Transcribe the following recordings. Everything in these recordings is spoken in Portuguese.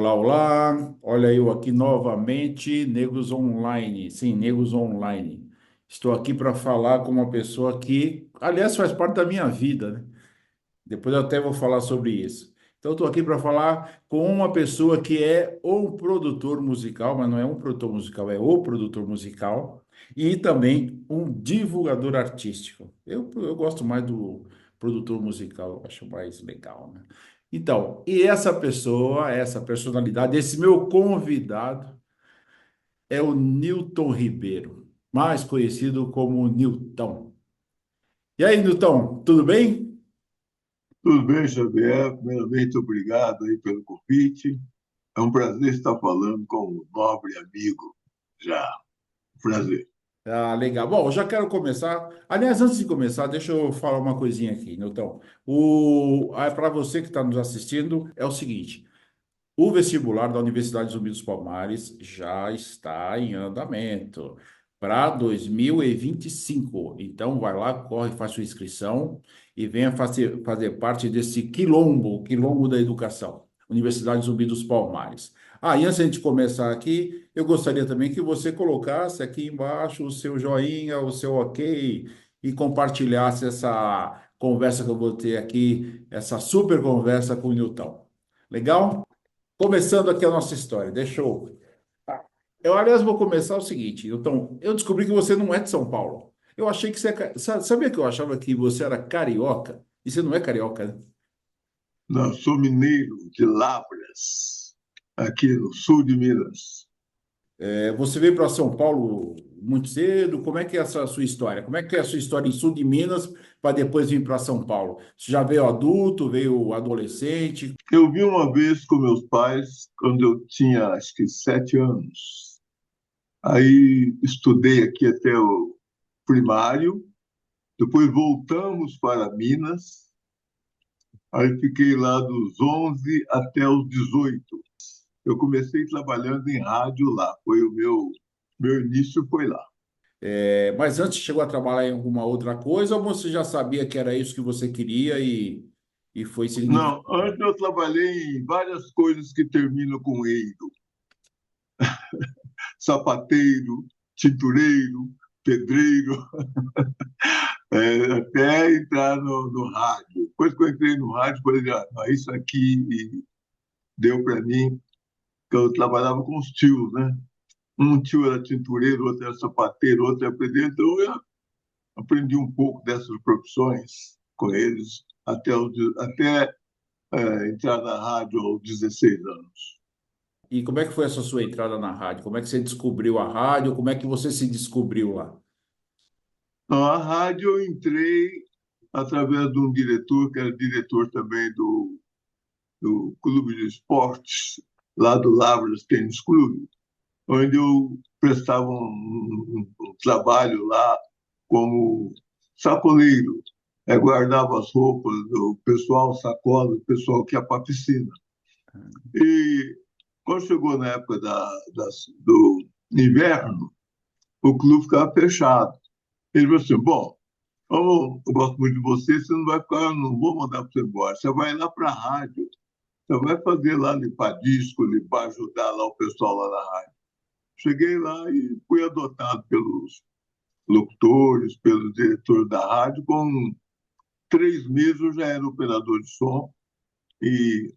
Olá, olá. Olha eu aqui novamente, Negros Online. Sim, Negros Online. Estou aqui para falar com uma pessoa que, aliás, faz parte da minha vida, né? Depois eu até vou falar sobre isso. Então, estou aqui para falar com uma pessoa que é o produtor musical, mas não é um produtor musical, é o produtor musical, e também um divulgador artístico. Eu gosto mais do produtor musical, eu acho mais legal, né? Então, e essa pessoa, essa personalidade, esse meu convidado é o Newton Ribeiro, mais conhecido como Newton. E aí, Newton, tudo bem? Tudo bem, Xavier? Primeiramente, obrigado aí pelo convite. É um prazer estar falando com um nobre amigo. Já, prazer. Ah, legal. Bom, eu já quero começar. Aliás, antes de começar, deixa eu falar uma coisinha aqui, Newton. Para você que está nos assistindo, é o seguinte: o vestibular da Universidade Zumbi dos Palmares já está em andamento para 2025. Então, vai lá, corre, faz sua inscrição e venha fazer parte desse quilombo, quilombo da educação, Universidade Zumbi dos Palmares. Ah, e antes de a gente começar aqui, eu gostaria também que você colocasse aqui embaixo o seu joinha, o seu ok e compartilhasse essa conversa que eu vou ter aqui, essa super conversa com o Newton. Legal? Começando aqui a nossa história, deixa eu. Aliás, vou começar o seguinte. Então, eu descobri que você não é de São Paulo. Eu achei que você é. Sabia que eu achava que você era carioca? E você não é carioca, né? Não, sou mineiro de Lavras, aqui no sul de Minas. Você veio para São Paulo muito cedo. Como é que é essa sua história? Como é que é a sua história em sul de Minas para depois vir para São Paulo? Você já veio adulto, veio adolescente? Eu vim uma vez com meus pais quando eu tinha, acho que, 7 anos. Aí estudei aqui até o primário, depois voltamos para Minas, aí fiquei lá dos 11 até os 18. Eu comecei trabalhando em rádio lá, foi o meu início foi lá. Mas antes chegou a trabalhar em alguma outra coisa ou você já sabia que era isso que você queria e foi seguindo? Não, antes eu trabalhei em várias coisas que terminam com eiro: sapateiro, tintureiro, pedreiro, até entrar no rádio. Depois que eu entrei no rádio, falei, ah, não, isso aqui deu para mim, que eu trabalhava com os tios, né? Um tio era tintureiro, outro era sapateiro, outro era pedreiro, então eu aprendi um pouco dessas profissões com eles até entrar na rádio aos 16 anos. E como é que foi essa sua entrada na rádio? Como é que você descobriu a rádio? Como é que você se descobriu lá? Então, a rádio eu entrei através de um diretor, que era diretor também do Clube de Esportes, lá do Lavras Tênis Clube, onde eu prestava um trabalho lá como sacoleiro. Guardava as roupas do pessoal, sacola, do pessoal que ia para a piscina. E quando chegou na época do inverno, o clube ficava fechado. Ele falou assim: bom, eu gosto muito de você, você não vai ficar, não vou mandar para você embora. Você vai lá para a rádio, você vai fazer lá, limpar disco, limpar, ajudar lá o pessoal lá na rádio. Cheguei lá e fui adotado pelos locutores, pelo diretor da rádio. Com 3 meses eu já era operador de som e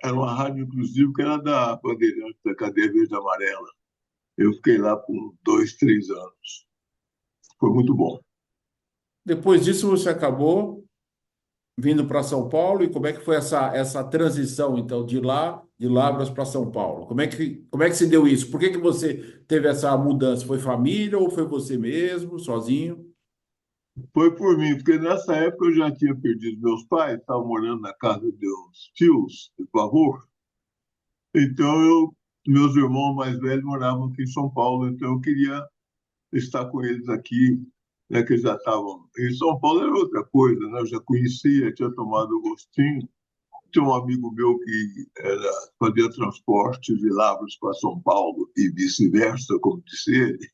era uma rádio, inclusive, que era da Bandeirante, da Cadeia Verde e Amarela. Eu fiquei lá por 2, 3 anos. Foi muito bom. Depois disso, você acabou vindo para São Paulo e como é que foi essa transição, então, de lá, de Lavras para São Paulo? Como é que se deu isso? Por que que você teve essa mudança? Foi família ou foi você mesmo, sozinho? Foi por mim, porque nessa época eu já tinha perdido meus pais, estava morando na casa de uns tios, de favor. Então, meus irmãos mais velhos moravam aqui em São Paulo, então eu queria estar com eles aqui, né, que eles já estavam. Em São Paulo era outra coisa, né? Eu já conhecia, tinha tomado o gostinho. Tinha um amigo meu que fazia transporte de Lavras para São Paulo e vice-versa, como disse ele.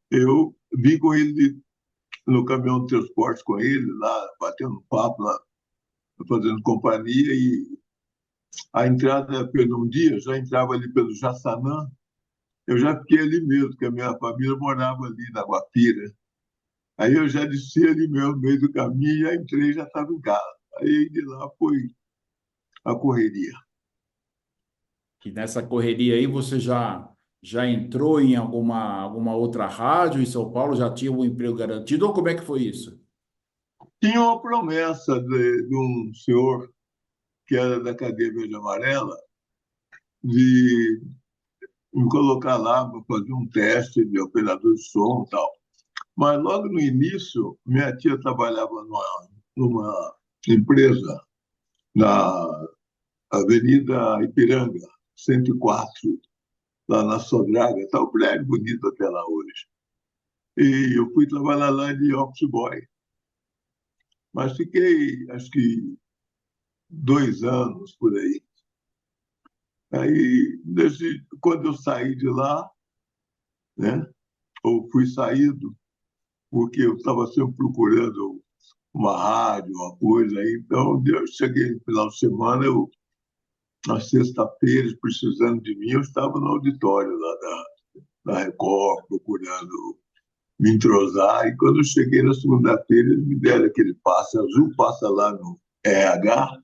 Eu vim com ele no caminhão de transporte com ele, lá, batendo papo, lá, fazendo companhia, e A entrada Fernão Dias, já entrava ali pelo Jaçanã, eu já fiquei ali mesmo, porque a minha família morava ali na Guapira. Aí eu já desci ali mesmo, no meio do caminho, já entrei, já estava em casa. Aí de lá foi a correria. E nessa correria aí você já entrou em alguma outra rádio em São Paulo? Já tinha um emprego garantido? Ou como é que foi isso? Tinha uma promessa de um senhor que era da cadeia verde e amarela de me colocar lá para fazer um teste de operador de som e tal. Mas logo no início, minha tia trabalhava numa empresa na Avenida Ipiranga, 104, lá na Sodraga. Está um prédio bonito até lá hoje. E eu fui trabalhar lá de office boy. Mas fiquei, acho que, 2 anos por aí. Aí, quando eu saí de lá, né, ou fui saído, porque eu estava sempre procurando uma rádio, uma coisa, aí, então eu cheguei no final de semana, na sexta-feira, precisando de mim, eu estava no auditório lá da Record, procurando me entrosar, e quando eu cheguei na segunda-feira, eles me deram aquele passe azul, passa lá no RH,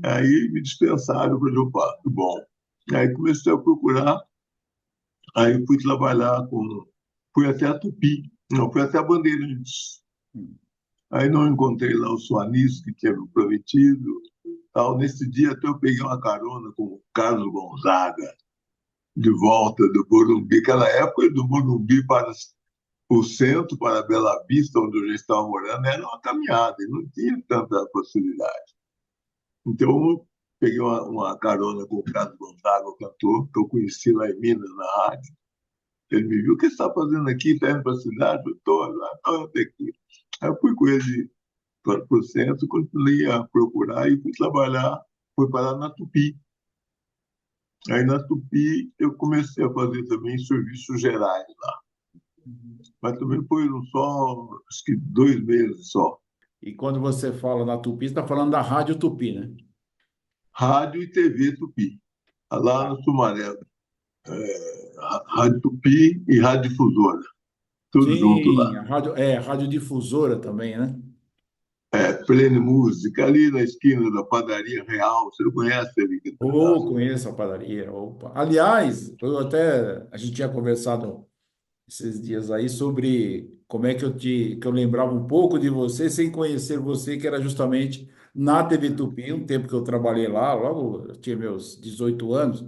aí me dispensaram, eu falei, opa, tudo bom. Aí comecei a procurar. Aí fui trabalhar fui até a Tupi, não, fui até a Bandeirantes. Aí não encontrei lá o Suanis, que tinha me prometido. Tal. Nesse dia até eu peguei uma carona com o Carlos Gonzaga, de volta do Morumbi. Aquela época do Morumbi para o centro, para a Bela Vista, onde eu já estava morando, era uma caminhada, e não tinha tanta facilidade. Então, eu peguei uma carona com o Carlos Gonzaga, o cantor, que eu conheci lá em Minas, na rádio. Ele me viu, o que você está fazendo aqui? Está indo para a cidade? Eu estou lá, estou aqui. Aí eu fui com ele para o centro, continuei a procurar e fui trabalhar, fui parar na Tupi. Aí na Tupi eu comecei a fazer também serviços gerais lá. Mas também foram só, acho que 2 meses só. E quando você fala na Tupi, você está falando da Rádio Tupi, né? Rádio e TV Tupi, lá Tá. no Sumaré. Rádio Tupi e Rádio Difusora, tudo junto lá. Sim, a radiodifusora também, né? Pleno Música, ali na esquina da Padaria Real. Você não conhece ali que Oh, pedaço? conheço a padaria. Opa. Aliás, a gente tinha conversado esses dias aí sobre como é que eu lembrava um pouco de você sem conhecer você, que era justamente na TV Tupi, um tempo que eu trabalhei lá, logo eu tinha meus 18 anos,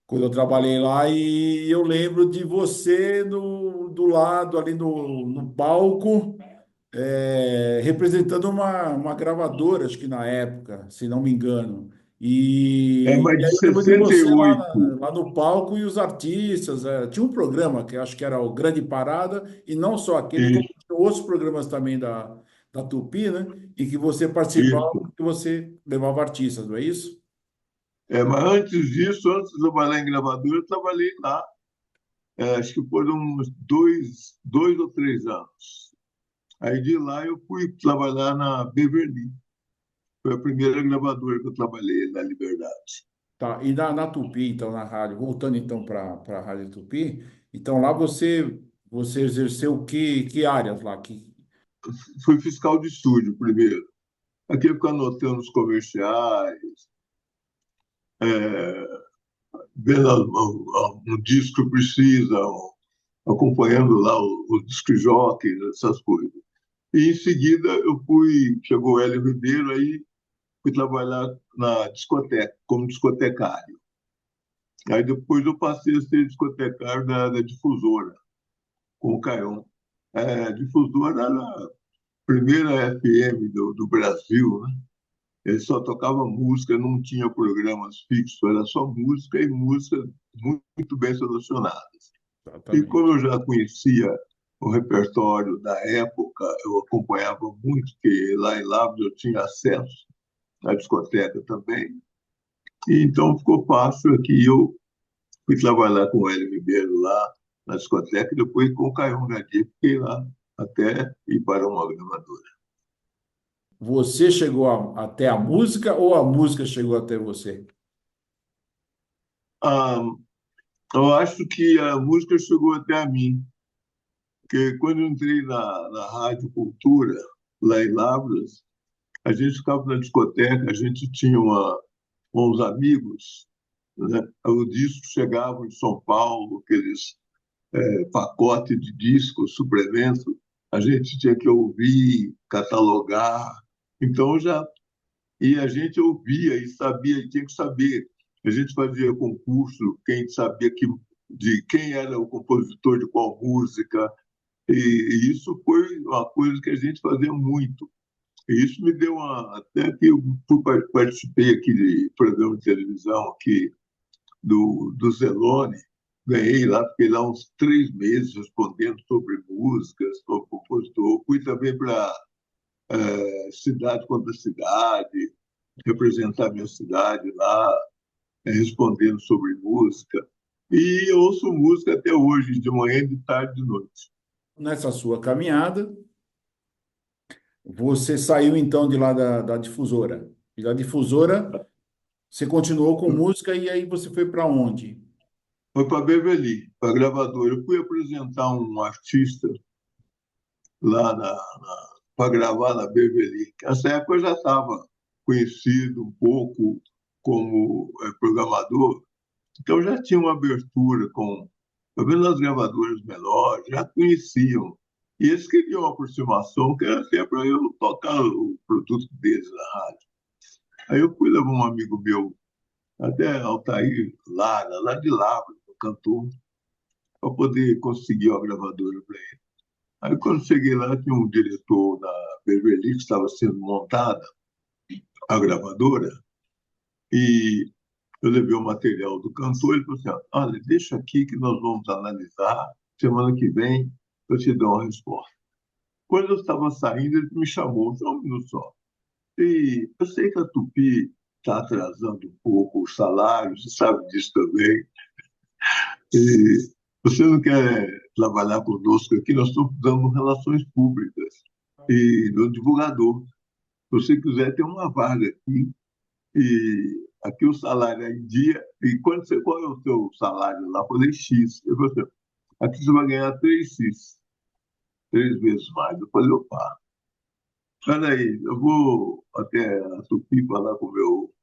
quando eu trabalhei lá, e eu lembro de você do lado ali no palco, representando uma gravadora, acho que na época, se não me engano. Mas E de aí eu lembro de você lá, 68. lá no palco e os artistas. Tinha um programa que eu acho que era o Grande Parada, e não só aquele, como Isso, tinha outros programas também da Tupi, né? E que você participava, isso. que você levava artistas, não é isso? Mas antes disso, antes de trabalhar em gravadora, eu trabalhei lá. Acho que foram uns 2 ou 3 anos. Aí de lá eu fui trabalhar na Beverly. Foi a primeira gravadora que eu trabalhei, na Liberdade. Tá, e na Tupi, então, na rádio, voltando então para a Rádio Tupi, então lá você exerceu que áreas lá? Fui fiscal de estúdio primeiro. Aqui eu fico anotando os comerciais, é, vendo um disco que precisa, acompanhando lá os disc jockeys, essas coisas. E em seguida chegou o Hélio Ribeiro, aí fui trabalhar na discoteca, como discotecário. Aí depois eu passei a ser discotecário da difusora, com o Caion. A difusora era a primeira FM do Brasil, né? Ele só tocava música, não tinha programas fixos, era só música e música muito bem selecionadas. E como Exatamente. eu já conhecia o repertório da época, eu acompanhava muito, porque lá em Lavras eu tinha acesso à discoteca também. E então ficou fácil aqui. Eu fui trabalhar com o Hélio Ribeiro lá na discoteca, e depois com o Caião Gadi, fiquei lá até ir para uma gravadora. Você chegou até a música ou a música chegou até você? Ah, eu acho que a música chegou até a mim, porque quando eu entrei na Rádio Cultura, lá em Lavras, a gente ficava na discoteca, a gente tinha uns amigos, né? Os discos chegavam em São Paulo, aqueles pacotes de discos, suplemento, a gente tinha que ouvir, catalogar. Então já e a gente ouvia e sabia, e tinha que saber. A gente fazia concurso, quem sabia de quem era o compositor de qual música, e isso foi uma coisa que a gente fazia muito. E isso me deu até que eu participei aqui de programa de televisão aqui do Zelone, ganhei lá, fiquei lá uns 3 meses respondendo sobre músicas, sobre compositor. Fui também para cidade contra cidade, representar minha cidade lá, respondendo sobre música. E eu ouço música até hoje, de manhã, de tarde, de noite. Nessa sua caminhada, você saiu então de lá da difusora. E da difusora, você continuou com música e aí você foi para onde? Foi para Beverly, para a gravadora. Eu fui apresentar um artista lá para gravar na Beverly. Nessa época eu já estava conhecido um pouco como programador, então já tinha uma abertura com, pelo menos as gravadoras menores, já conheciam. E eles queriam uma aproximação, que era até para eu tocar o produto deles na rádio. Aí eu fui levar um amigo meu, até Altair Lara, lá de Lavras, um cantor, para poder conseguir uma gravadora para ele. Aí quando cheguei lá, tinha um diretor da Beverly que estava sendo montada, a gravadora, e eu levei o material do cantor, ele falou assim, olha, deixa aqui que nós vamos analisar, semana que vem eu te dou uma resposta. Quando eu estava saindo, ele me chamou, só um minuto só. E eu sei que a Tupi está atrasando um pouco o salário, você sabe disso também. E você não quer trabalhar conosco aqui? Nós estamos dando relações públicas e do divulgador. Se você quiser, tem uma vaga aqui. E aqui o salário é em dia. E qual é o seu salário lá? Eu falei X. Eu falei, assim, aqui você vai ganhar 3x, 3 vezes mais. Eu falei, opa, peraí, eu vou até a Tupi falar com o meu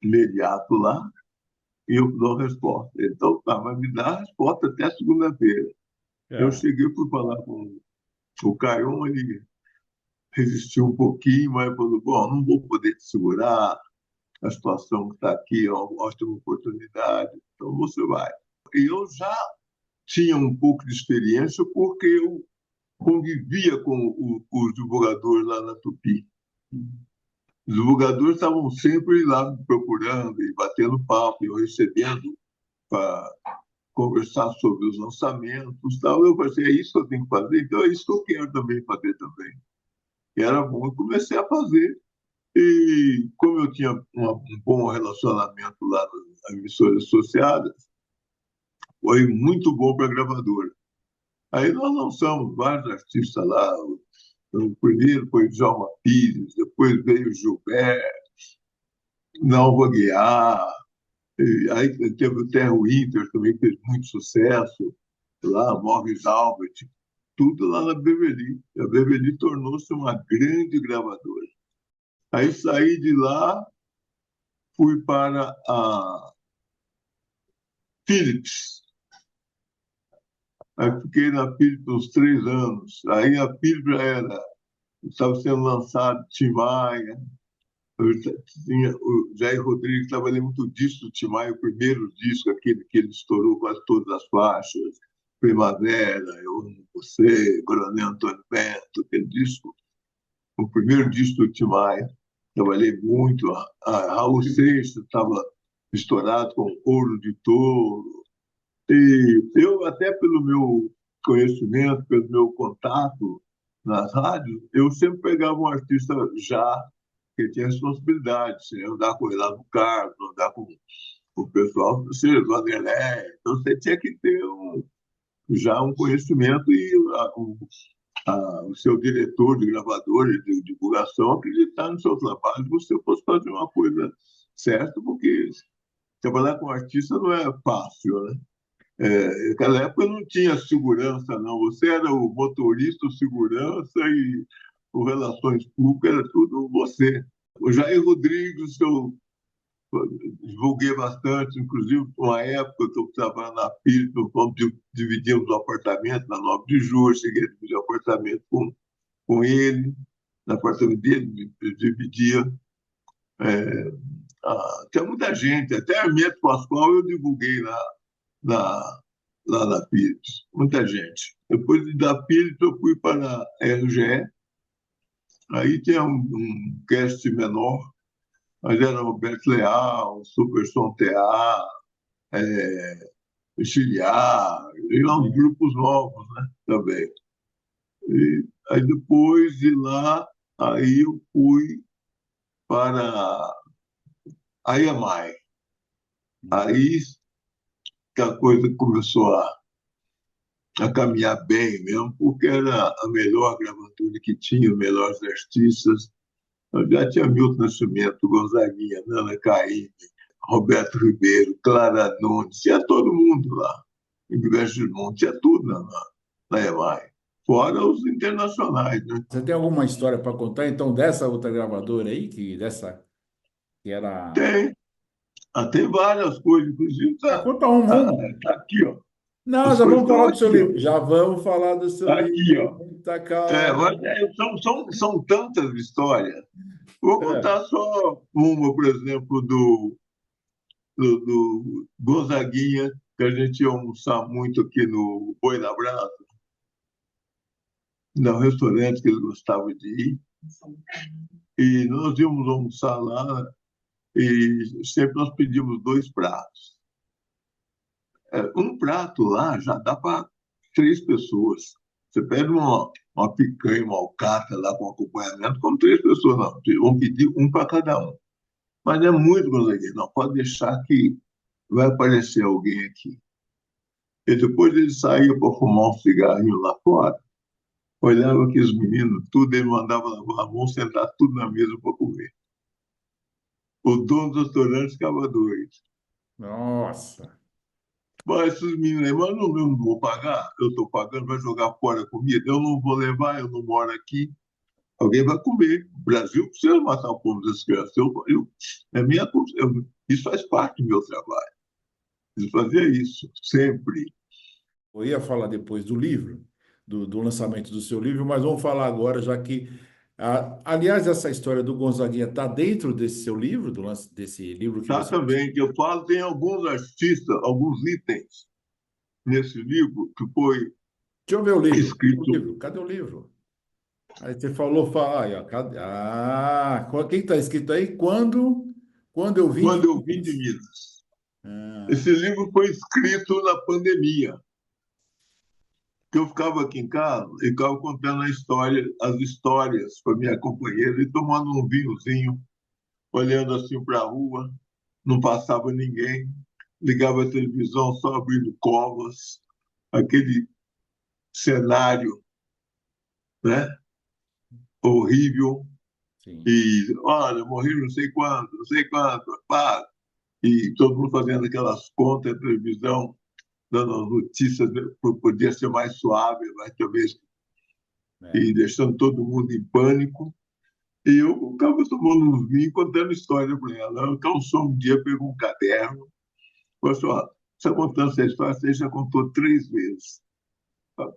imediato lá e eu dou a resposta. Então, tá, mas me dá a resposta até segunda-feira. Eu É. cheguei, fui falar com o Caion, ele resistiu um pouquinho, mas falou, bom, não vou poder te segurar, a situação que está aqui é uma ótima oportunidade, então você vai. E eu já tinha um pouco de experiência porque eu convivia com os divulgadores lá na Tupi. Os divulgadores estavam sempre lá me procurando e batendo papo, e eu recebendo para conversar sobre os lançamentos. Tal. Eu pensei, é isso que eu tenho que fazer, então é isso que eu quero também fazer também. E era bom, eu comecei a fazer. E como eu tinha um bom relacionamento lá nas emissoras associadas, foi muito bom para a gravadora. Aí nós lançamos vários artistas lá. O primeiro foi Djalma Pires, depois veio Gilberto, Nalva Guiar, aí teve o Terra Winter, também fez muito sucesso, lá, Morris Albert, tudo lá na Beverly. A Beverly tornou-se uma grande gravadora. Aí saí de lá, fui para a Philips. Aí fiquei na Philips uns 3 anos. Aí a Philips já estava sendo lançado Tim Maia, tinha o Jair Rodrigues, trabalhei muito disco do Tim Maia, o primeiro disco, aquele que ele estourou quase todas as faixas, Primavera, Eu Amo Você, Coronel Antônio Bento, aquele disco, o primeiro disco do Tim Maia, trabalhei muito, a Raul Seixas estava estourado com Ouro de Touro, e eu, até pelo meu conhecimento, pelo meu contato nas rádios, eu sempre pegava um artista já que tinha responsabilidade, você andar com o Renato Carlos, andar com o pessoal, você, o Vanderlei, então você tinha que ter já um conhecimento e o seu diretor de gravadora, de divulgação, acreditar no seu trabalho, você fosse fazer uma coisa certa, porque trabalhar com artista não é fácil, né? Naquela época não tinha segurança, não. Você era o motorista, o segurança e o relações públicas, era tudo você. O Jair Rodrigues, eu divulguei bastante, inclusive, uma época que eu trabalhava na PIB, dividimos o apartamento na 9 de julho, cheguei a dividir o apartamento com ele, no apartamento dele, eu dividia. É, tinha muita gente, até Hermeto Pascoal eu divulguei na, lá na Philips, muita gente. Depois da Philips eu fui para a RGE, aí tinha um cast menor, mas era Roberto Leal, Supersom TA, Chiliar, e lá uns grupos novos, né, também. E aí depois de lá, aí eu fui para a EMI. Aí que a coisa começou a caminhar bem mesmo, porque era a melhor gravadora que tinha, os melhores artistas. Eu já tinha Milton Nascimento, Gonzaguinha, Nana Caymmi, Roberto Ribeiro, Clara Nunes, tinha todo mundo lá. Em Gilberto Gilmon, tinha tudo na EMAI. Fora os internacionais, né? Você tem alguma história para contar, então, dessa outra gravadora aí, que era... Tem, tem várias coisas, inclusive Conta uma. tá aqui, ó. Não, As já coisas vamos estão falar do seu aqui, ó. livro. Já vamos falar do seu Tá aqui, livro. ó. Muita calma. Mas, são tantas histórias. Vou É. contar só uma, por exemplo, do Gonzaguinha, que a gente ia almoçar muito aqui no Boi da Brasa, no restaurante que ele gostava de ir. E nós íamos almoçar lá e sempre nós pedimos 2 pratos. Um prato lá já dá para 3 pessoas. Você pede uma picanha, uma alcatra lá com acompanhamento, como 3 pessoas, não. Vão pedir um para cada um. Mas é muito Gonzaguinha. Não pode deixar que vai aparecer alguém aqui. E depois ele saía para fumar um cigarrinho lá fora, olhava que os meninos, tudo, ele mandava lavar a mão, sentar tudo na mesa para comer. O dono do restaurante ficava doido. Nossa. Mas esses meninos aí, mas eu não vou pagar, eu estou pagando, vai jogar fora a comida, eu não vou levar, eu não moro aqui. Alguém vai comer. O Brasil precisa matar o povo das crianças. Isso faz parte do meu trabalho. Eu fazia isso sempre. Eu ia falar depois do livro, do lançamento do seu livro, mas vamos falar agora, já que. Aliás, essa história do Gonzaguinha está dentro desse seu livro, desse livro que Tá você. também, que eu falo, tem alguns artistas, alguns itens nesse livro que foi Deixa eu ver o livro. O escrito livro, cadê o livro? Aí você falou, fala, aí, ó, quem está escrito aí? Quando eu vim de quando eu vim de Minas. Minas. Ah, Esse livro foi escrito na pandemia, que eu ficava aqui em casa e ficava contando as histórias para minha companheira e tomando um vinhozinho, olhando assim para a rua, não passava ninguém, ligava a televisão só abrindo covas, aquele cenário, né, horrível. sim. E, olha, morri não sei quanto, pá. E todo mundo fazendo aquelas contas na televisão, dando as notícias, né, podia ser mais suave, mas talvez, É. e deixando todo mundo em pânico. E eu ficava tomando uns vinhos, contando história para ela. Ela cansou um dia, pegou um caderno, falou assim, ó, você está contando essa história, você já contou 3 vezes.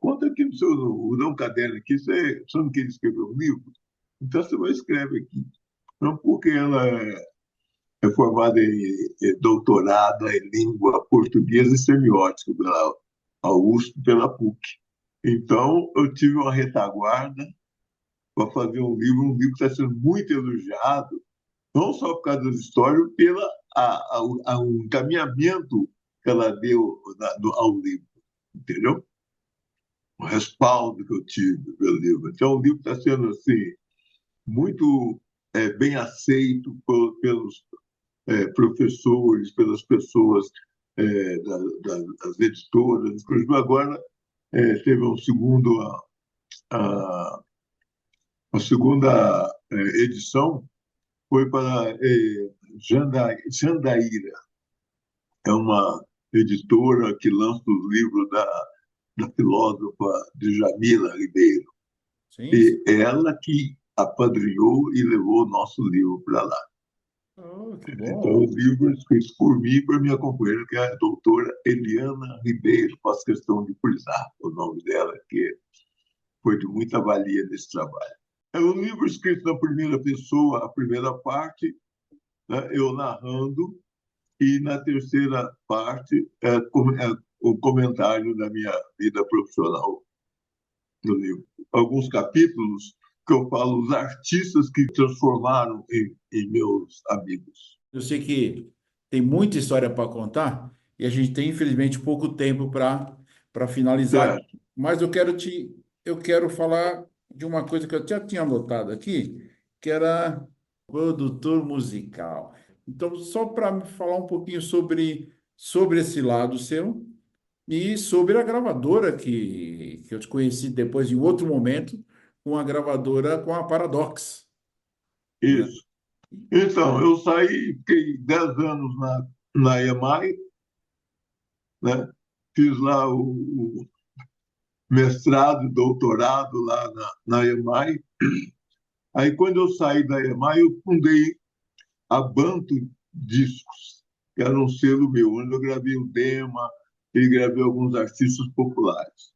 Conta aqui no seu, dá um caderno aqui, você não quer escrever um livro? Então você vai escrever aqui. Não porque ela é formada em doutorado em língua portuguesa e semiótica pela a USP, pela PUC. Então, eu tive uma retaguarda para fazer um livro que está sendo muito elogiado, não só por causa das histórias, pelo o encaminhamento que ela deu ao livro, entendeu? O respaldo que eu tive pelo livro. Então, o livro está sendo assim, muito bem aceito pelos professores, pelas pessoas das editoras. Inclusive, agora teve um segundo a, a segunda edição foi para Jandaíra, é uma editora que lança os livros da filósofa Djamila Ribeiro. Sim, sim. E ela que apadrinhou e levou o nosso livro para lá. Oh, que Então, bom. o livro é escrito por mim e por minha companheira, que é a doutora Eliana Ribeiro. Faço questão de frisar o nome dela, que foi de muita valia nesse trabalho. É um livro escrito na primeira pessoa, a primeira parte, né, eu narrando, e na terceira parte é o comentário da minha vida profissional no livro. Alguns capítulos que eu falo os artistas que transformaram em meus amigos. Eu sei que tem muita história para contar e a gente tem, infelizmente, pouco tempo para finalizar aqui. Certo? Mas eu quero falar de uma coisa que eu já tinha anotado aqui, que era produtor musical. Então, só para me falar um pouquinho sobre esse lado seu e sobre a gravadora que eu te conheci depois em outro momento, com a gravadora com a Paradox, né? Isso. Então, eu saí, fiquei 10 anos na EMAI, né? Fiz lá o mestrado, doutorado lá na EMAI. Aí, quando eu saí da EMAI, eu fundei a Banto Discos, que era um selo meu, onde eu gravei o Dema e gravei alguns artistas populares.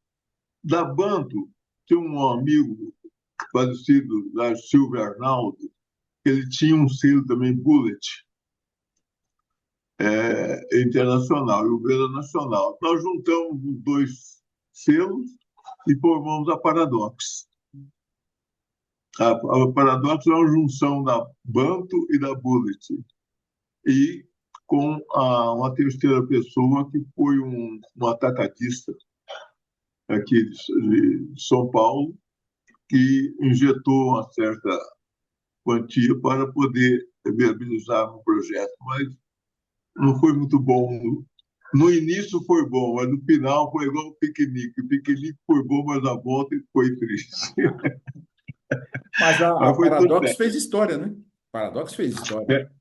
Da Banto, tinha um amigo falecido, da Silvio Arnaldo, ele tinha um selo também, Bullet, internacional, e o meu era nacional. Nós juntamos os dois selos e formamos a Paradox. A Paradox é uma junção da Banto e da Bullet. E com uma terceira pessoa que foi um atacadista aqui de São Paulo, que injetou uma certa quantia para poder viabilizar um projeto, mas não foi muito bom. No início foi bom, mas no final foi igual o piquenique. O piquenique foi bom, mas a volta foi triste. Mas a Mas foi tudo Paradox bem. fez história, né? Paradox fez história.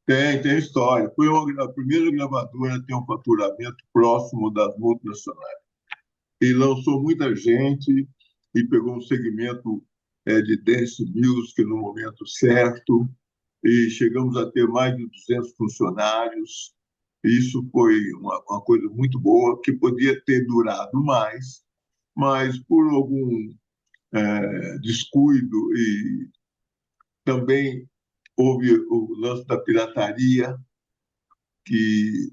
Tem história. Foi a primeira gravadora a ter um faturamento próximo das multinacionais. E lançou muita gente e pegou um segmento de dance music no momento certo e chegamos a ter mais de 200 funcionários. Isso foi uma coisa muito boa, que podia ter durado mais, mas por algum descuido e também houve o lance da pirataria, que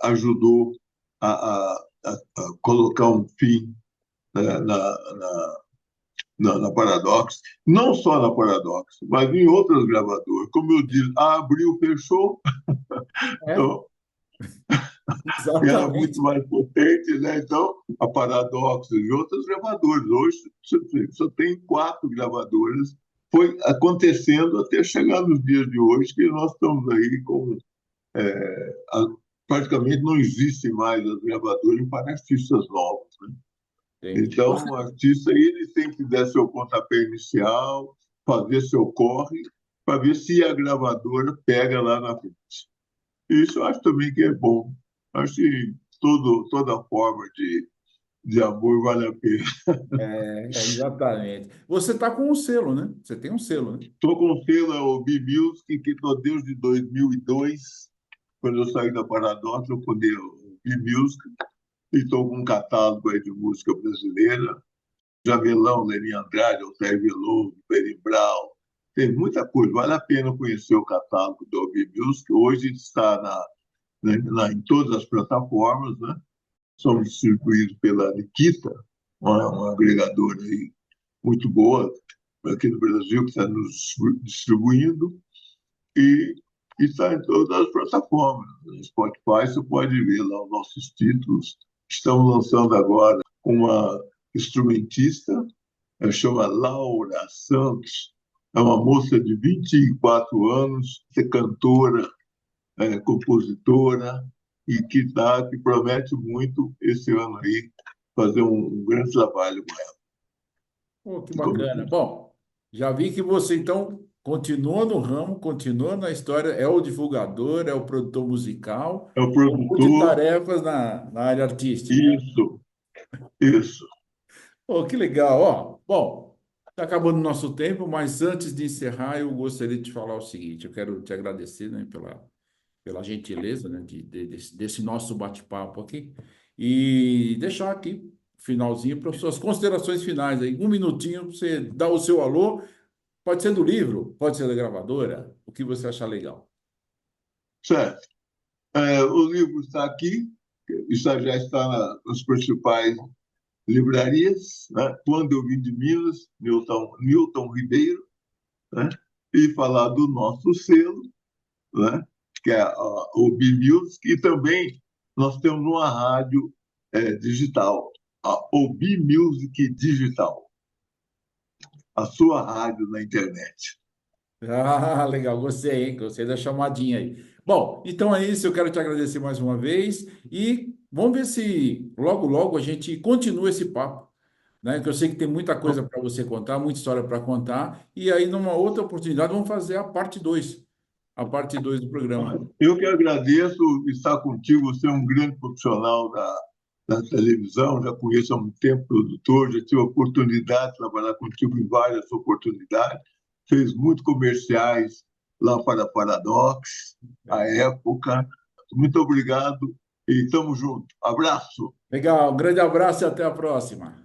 ajudou a colocar um fim na Paradox, não só na Paradox, mas em outras gravadoras. Como eu disse, abriu, fechou, É, então era muito exatamente. mais potente, né? Então, a Paradox e outras gravadoras. Hoje só tem 4 gravadoras. Foi acontecendo até chegar nos dias de hoje, que nós estamos aí com. Praticamente não existe mais as gravadoras para artistas novos, né? Entendi. Então, o artista ele tem que dar seu pontapé inicial, fazer seu corre, para ver se a gravadora pega lá na frente. Isso eu acho também que é bom. Acho que toda forma de amor vale a pena. Exatamente. Você está com um selo, né? Você tem um selo, né? Estou com o selo o B-Music, que estou desde 2002, quando eu saí da Paradox, eu fundei o B-Music, e estou com um catálogo aí de música brasileira, Jamelão, Leni Andrade, Altair Veloso, Berimbau. Tem muita coisa, vale a pena conhecer o catálogo do Obi Music. Hoje está em todas as plataformas, né? Somos distribuídos pela Nikita, uma agregadora aí muito boa aqui no Brasil, que está nos distribuindo, e está em todas as plataformas. No Spotify você pode ver lá os nossos títulos. Estamos lançando agora uma instrumentista, ela chama Laura Santos, é uma moça de 24 anos, é cantora, compositora, e que promete muito esse ano aí. fazer um grande trabalho com ela. Pô, que bacana. Bom, já vi que você, então, continua no ramo, continua na história, é o divulgador, é o produtor musical, É o é produtor, multitarefas na área artística. isso, isso. Pô, que legal. Ó, bom, está acabando o nosso tempo, mas antes de encerrar, eu gostaria de te falar o seguinte: eu quero te agradecer, né, pela gentileza, né, desse nosso bate-papo aqui e deixar aqui, finalzinho, para as suas considerações finais aí. Um minutinho, para você dar o seu alô. Pode ser do livro, pode ser da gravadora, o que você achar legal. Certo. O livro está aqui, já está nas principais livrarias, né? Quando eu vim de Minas, Newton Ribeiro, né? E falar do nosso selo, né? Que é o B-Music, e também nós temos uma rádio digital, a OB Music Digital, a sua rádio na internet. Ah, legal, gostei, hein? Gostei da chamadinha aí. Bom, então é isso, eu quero te agradecer mais uma vez e vamos ver se logo, logo a gente continua esse papo, né? Que eu sei que tem muita coisa para você contar, muita história para contar, e aí numa outra oportunidade vamos fazer a parte 2 do programa. Eu que agradeço estar contigo, você é um grande profissional da televisão, já conheço há muito tempo, produtor, já tive a oportunidade de trabalhar contigo em várias oportunidades, fez muitos comerciais lá para a Paradox, à É. época. Muito obrigado e estamos juntos. Abraço. Legal, um grande abraço e até a próxima.